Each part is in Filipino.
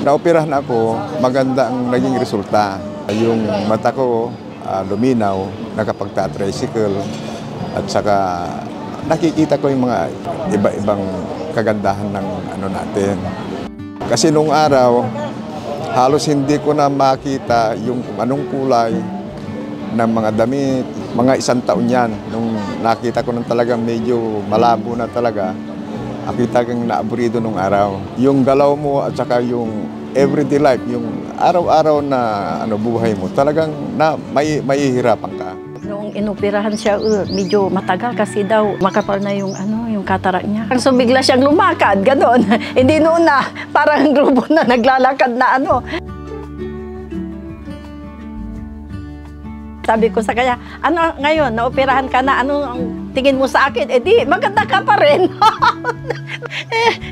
naoperahan ako, maganda ang naging resulta. Yung mata ko, luminaw, nakapagta-tricycle, at saka nakikita ko yung mga iba-ibang kagandahan ng ano natin. Kasi nung araw, halos hindi ko na makita yung anong kulay ng mga damit. Mga 1 taon yan, nung nakita ko nang talagang medyo malabo na talaga, nakita kang naaburido nung araw. Yung galaw mo at saka yung everyday life, yung araw-araw na buhay mo, talagang mahihirapan ka. Noong inoperahan siya, medyo matagal kasi daw makapal na yung katarak niya. So bigla siyang lumakad, gano'n. Hindi noon na, parang grupo na naglalakad na . Sabi ko sa kanya, ngayon, naoperahan ka na, ano ang tingin mo sa akin? Di, maganda ka pa rin.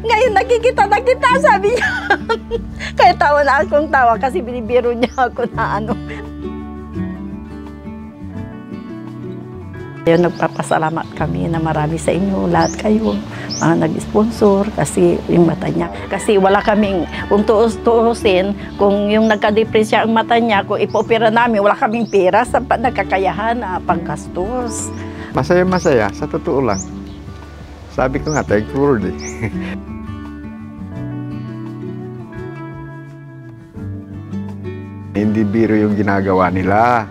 Ngayon nakikita na kita, sabi niya. Kaya tawa na akong tawa kasi binibiro niya ako na . Nagpapasalamat kami na marami sa inyo, lahat kayo, mga nag-sponsor kasi yung mata niya. Kasi wala kaming, kung tuusin, kung yung nagka-depresya ang mata niya, kung ipopera namin, wala kaming pera sa nagkakayahan na panggastos. Masaya-masaya, sa totoo lang. Sabi ko nga, thank you Lord . Hindi biro yung ginagawa nila.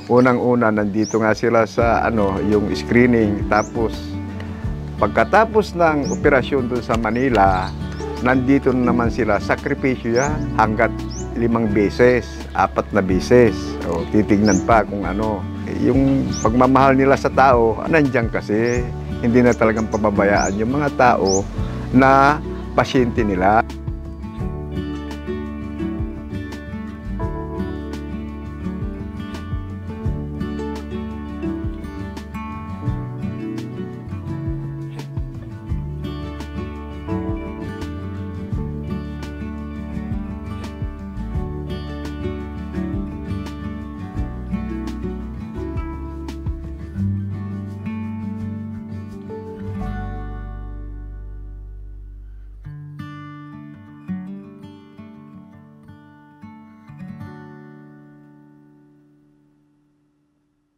Unang-una, nandito nga sila sa yung screening. Tapos, pagkatapos ng operasyon doon sa Manila, nandito naman sila, sakripisyo yan, hanggat 5 beses, 4 na beses. O, titignan pa kung yung pagmamahal nila sa tao, nandiyan kasi. Hindi na talagang pababayaan yung mga tao na pasyente nila.